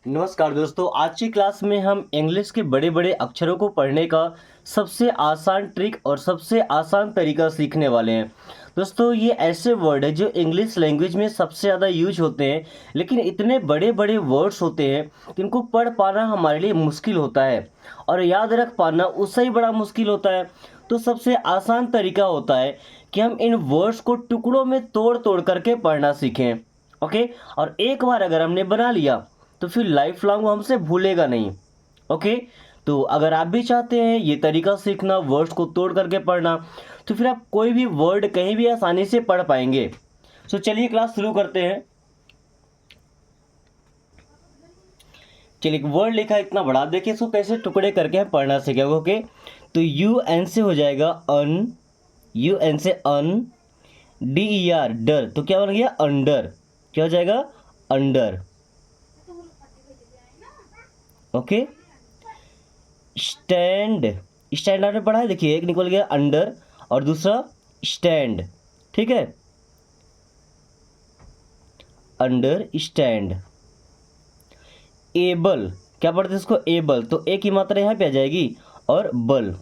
नमस्कार दोस्तों, आज की क्लास में हम इंग्लिश के बड़े बड़े अक्षरों को पढ़ने का सबसे आसान ट्रिक और सबसे आसान तरीका सीखने वाले हैं। दोस्तों, ये ऐसे वर्ड है जो इंग्लिश लैंग्वेज में सबसे ज़्यादा यूज होते हैं, लेकिन इतने बड़े बड़े वर्ड्स होते हैं कि इनको पढ़ पाना हमारे लिए मुश्किल होता है और याद रख पाना उससे ही बड़ा मुश्किल होता है। तो सबसे आसान तरीका होता है कि हम इन वर्ड्स को टुकड़ों में तोड़ तोड़ करके पढ़ना सीखें। ओके, और एक बार अगर हमने बना लिया तो फिर लाइफ लॉन्ग वो हमसे भूलेगा नहीं। ओके, तो अगर आप भी चाहते हैं ये तरीका सीखना, वर्ड्स को तोड़ करके पढ़ना, तो फिर आप कोई भी वर्ड कहीं भी आसानी से पढ़ पाएंगे। सो चलिए क्लास शुरू करते हैं। चलिए, एक वर्ड लिखा है इतना बड़ा, देखिए इसको कैसे टुकड़े करके हम पढ़ना सीखेंगे। ओके, तो यू एन से हो जाएगा अन, यू एन से अन, डी ई आर डर, तो क्या बन गया अंडर, क्या हो जाएगा अंडर। ओके, स्टैंड, स्टैंड आपने पढ़ा है, देखिए एक निकल गया अंडर और दूसरा स्टैंड, ठीक है, अंडर स्टैंड। एबल, क्या पढ़ते हैं इसको एबल, तो एक ही मात्रा यहाँ पे आ जाएगी और बल,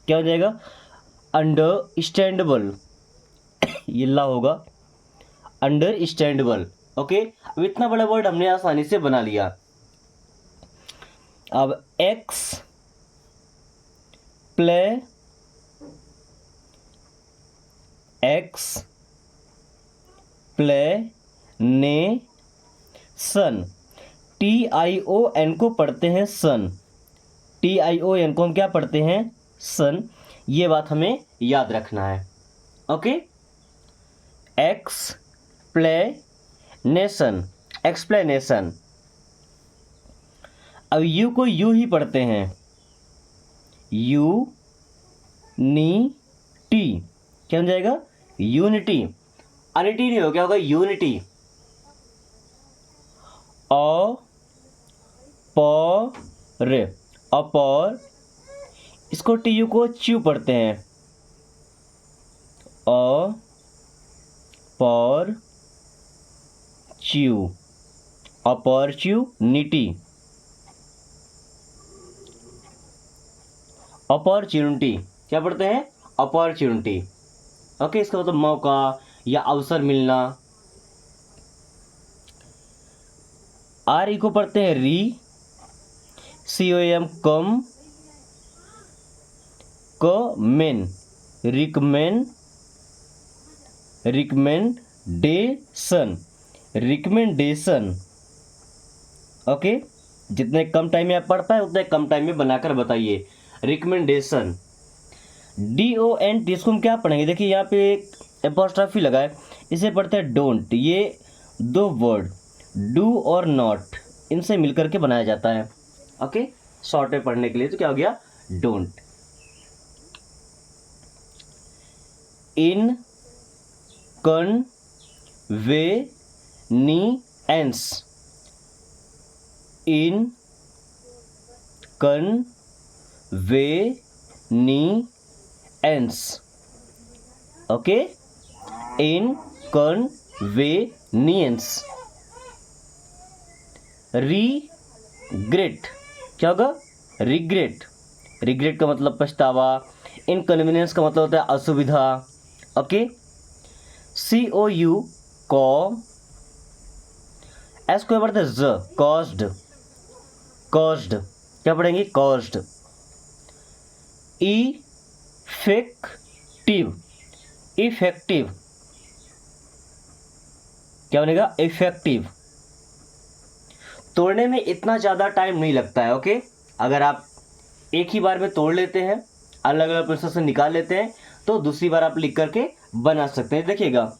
क्या हो जाएगा अंडर स्टैंडेबल, ये ला होगा अंडर स्टैंडेबल। ओके, अब इतना बड़ा वर्ड हमने आसानी से बना लिया। अब एक्स प्ले, एक्स प्ले ने सन, टी आई ओ एन को पढ़ते हैं सन, टी आई ओ एन को हम क्या पढ़ते हैं सन, ये बात हमें याद रखना है। Okay, x play nation, explanation. अब यू को यू ही पढ़ते हैं, यू नी टी, क्या हो जाएगा यूनिटी, अनिटी नहीं हो, क्या होगा यूनिटी। अ पर, अपॉर, इसको टी यू को च्यू पढ़ते हैं, अ पर च्यू, अपॉर्चुनिटी, अपॉर्चुनिटी, क्या पढ़ते हैं अपॉर्चुनिटी। ओके, इसका मतलब मौका या अवसर मिलना। आर ई को पढ़ते हैं री, सी ओ एम कम, क main, recommend, recommendation, recommendation. Okay, जितने कम टाइम में आप पढ़ पाए उतने कम टाइम में बनाकर बताइए, recommendation. D O N T, इसको हम क्या पढ़ेंगे, देखिए यहाँ पे एक एपोस्ट्रॉफी लगा है, इसे पढ़ते हैं डोंट। ये दो वर्ड डू और नॉट, इनसे मिलकर के बनाया जाता है। ओके, शॉर्ट में पढ़ने के लिए तो क्या हो गया डोंट। इन कन वे नी एंस, इन कन वे नी एंस। ओके, इन कन वे नियंस। रिग्रेट, क्या होगा रिग्रेट, रिग्रेट का मतलब पछतावा, इनकन्वीनियंस का मतलब होता है असुविधा। ओके, सी ओ यू कॉ, एस को पढ़ते हैं ज, कॉज्ड, कॉज्ड, क्या पढ़ेंगे कॉज्ड। इफेक्टिव, इफेक्टिव, क्या बनेगा इफेक्टिव। तोड़ने में इतना ज़्यादा टाइम नहीं लगता है। ओके, अगर आप एक ही बार में तोड़ लेते हैं, अलग अलग प्रोसेस से निकाल लेते हैं, तो दूसरी बार आप लिख करके बना सकते हैं। देखिएगा,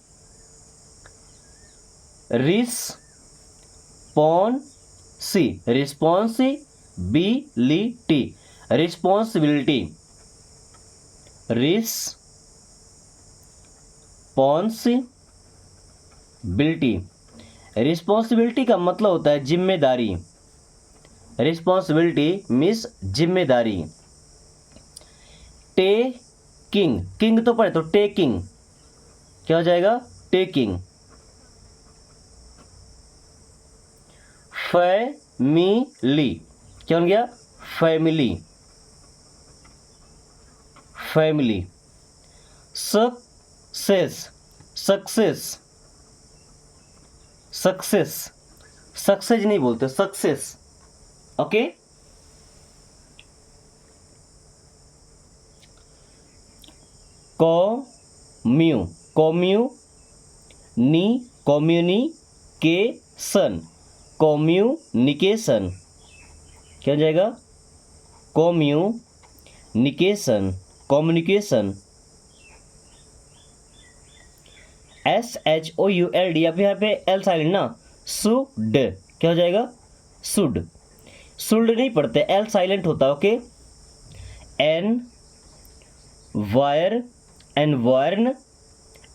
रिस्पॉन्सी, रिस्पॉन्सिबिलिटी, रिस्पॉन्सिबिलिटी, रिस्पॉन्सिबिलिटी, रिस्पॉन्सिबिलिटी का मतलब होता है जिम्मेदारी, रिस्पॉन्सिबिलिटी मीन्स जिम्मेदारी। टेकिंग, किंग तो पढ़े तो टेकिंग, क्या हो जाएगा टेकिंग। फैमिली, क्या बन गया? Family, family. Success, success, success, success नहीं बोलते, सक्सेस। ओके। कॉम्यू, कॉम्यू नी, कम्युनिकेशन, कम्युनिकेशन, क्या हो जाएगा? Communication, communication. SHOULD, यहाँ पे एल साइलेंट ना, शुड, क्या हो जाएगा? शुड, शुड नहीं पढ़ते, एल साइलेंट होता है। Okay. En wire, environ,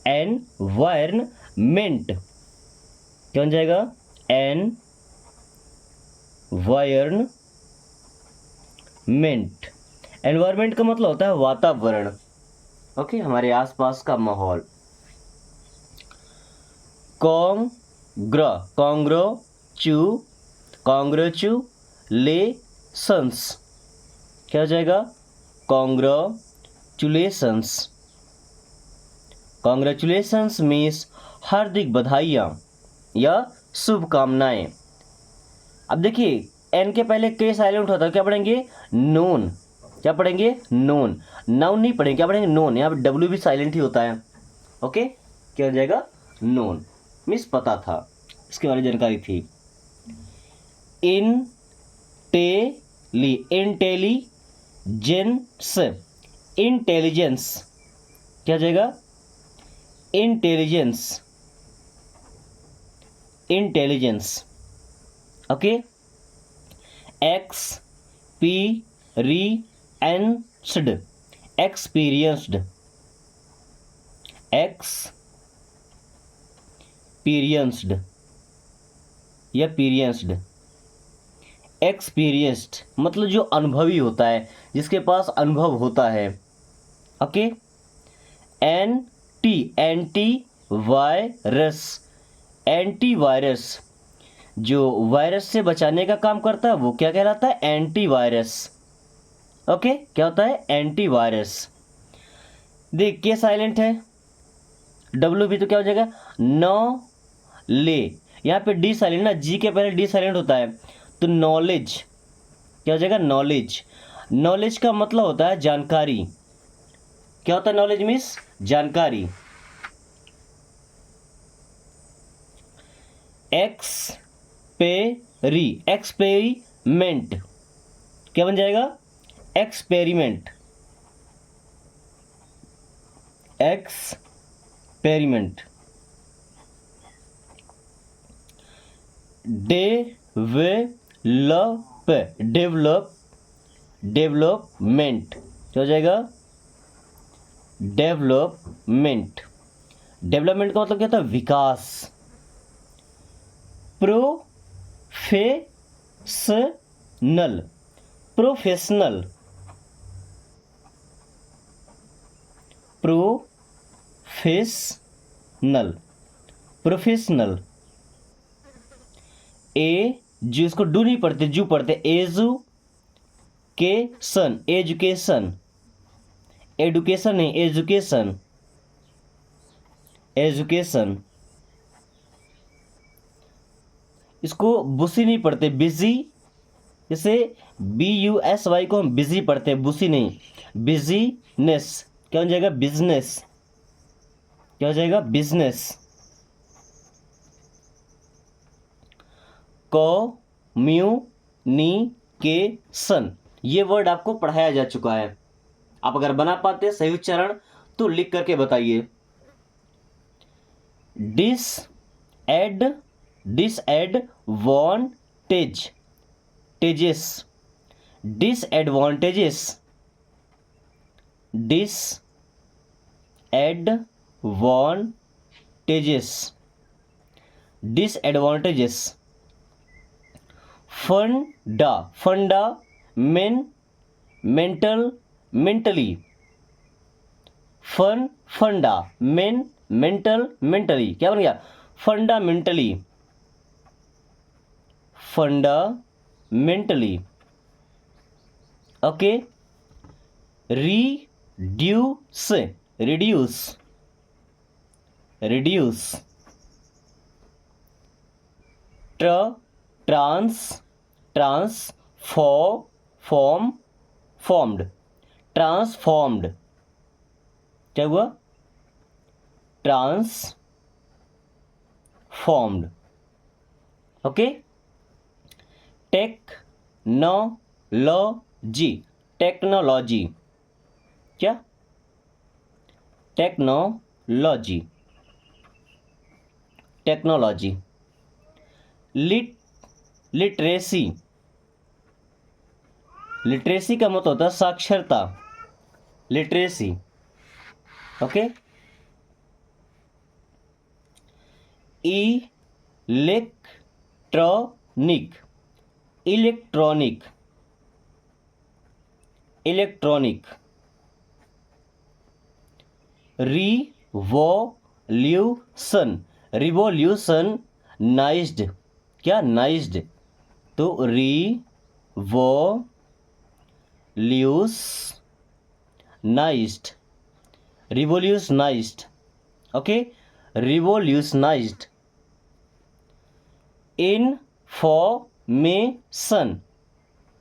environment, क्या हो जाएगा? एनवायरनमेंट। एनवायरनमेंट का मतलब होता है वातावरण। ओके, हमारे आसपास का माहौल। कॉन्ग्र, कॉन्ग्रेचुलेशंस, क्या हो जाएगा? कॉन्ग्रेचुलेशंस, कॉन्ग्रेचुलेशंस मीन्स हार्दिक बधाइयाँ या शुभकामनाएं। अब देखिए, एन के पहले के साइलेंट होता है, क्या पढ़ेंगे? नोन, क्या पढ़ेंगे? नोन। नाउन नहीं पढ़ेंगे, क्या पढ़ेंगे? नोन। यहाँ पे डब्ल्यू भी साइलेंट ही होता है। ओके, क्या हो जाएगा? नोन। मिस पता था, इसके बारे में जानकारी थी। इंटेलिजेंस, इंटेलिजेंस, क्या हो जाएगा? Intelligence, intelligence. Okay. Experienced, experienced, experienced या पीरियंस्ड। एक्सपीरियंस्ड मतलब जो अनुभवी होता है, जिसके पास अनुभव होता है। Okay. Anti, anti virus, anti virus जो वायरस से बचाने का काम करता है वो क्या कहलाता है? Anti virus. ओके, क्या होता है? Anti virus. देख, के साइलेंट है, डब्ल्यू भी, तो क्या हो जाएगा? नो ले। यहाँ पे डी साइलेंट ना, जी के पहले डी साइलेंट होता है, तो नॉलेज, क्या हो जाएगा? नॉलेज। नॉलेज का मतलब होता है जानकारी। क्या होता है नॉलेज? मीन्स जानकारी। एक्सपेरी, एक्सपेरिमेंट, क्या बन जाएगा? Experiment, experiment. Develop, develop, development, क्या हो जाएगा? डेवलपमेंट। डेवलपमेंट का मतलब क्या होता है? विकास। Professional, professional, professional, professional. ए जो, इसको डू नहीं पढ़ते, जू पढ़ते। एजुकेशन, एजुकेशन, एडुकेशन नहीं, एजुकेशन, एजुकेशन। इसको बुसी नहीं पढ़ते, बिजी। जैसे BUSY को हम बिजी पढ़ते हैं, बुसी नहीं। बिजीनेस, क्या हो जाएगा? बिजनेस, क्या हो जाएगा? बिजनेस। कम्युनिकेशन, ये वर्ड आपको पढ़ाया जा चुका है। आप अगर बना पाते हैं सही उच्चारण तो लिख करके बताइए। डिसएडवांटेज, टेजेस, डिसएडवांटेजेस, डिसएडवांटेजेस, डिसएडवांटेजेस। फंडा, fundamental, mentally, fundamental, mentally, क्या बन गया? Fundamentally, fundamentally. Okay, reduce, reduce, formed, transformed, क्या हुआ? ट्रांसफॉर्म्ड. ओके, टेक्नोलॉजी, टेक्नोलॉजी, क्या? Technology, technology. लिटरेसी, लिटरेसी का मतलब होता है साक्षरता, literacy. Okay, electronic, electronic, electronic. Revolution, revolutionized, क्या? नाइज्ड. तो रिवॉल्यूशनाइज्ड, रिवॉल्यूशनाइज्ड. ओके, रिवॉल्यूशनाइज्ड. इंफॉर्मेशन,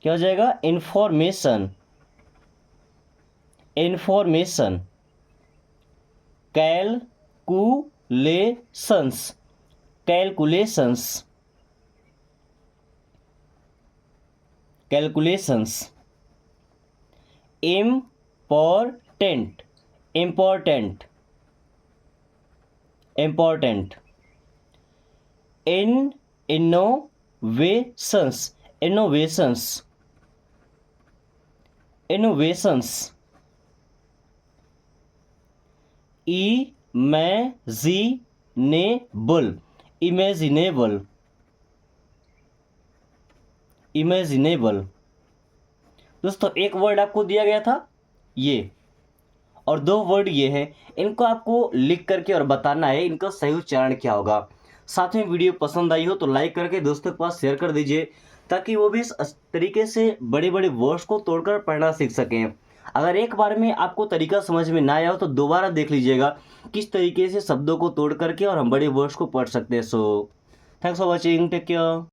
क्या हो जाएगा? Information, information. Calculations, calculations, calculations. Important, important, important. Innovations, innovations, innovations. Imaginable, imaginable, imaginable. दोस्तों एक वर्ड आपको दिया गया था ये, और दो वर्ड ये है. इनको आपको लिख करके और बताना है इनका सही उच्चारण क्या होगा. साथ में वीडियो पसंद आई हो तो लाइक करके दोस्तों के पास शेयर कर दीजिए, ताकि वो भी इस तरीके से बड़े बड़े वर्ड्स को तोड़कर पढ़ना सीख सकें. अगर एक बार में आपको तरीका समझ में ना आया हो तो दोबारा देख लीजिएगा किस तरीके से शब्दों को तोड़ करके और हम बड़े वर्ड्स को पढ़ सकते हैं. So thanks for watching, take care.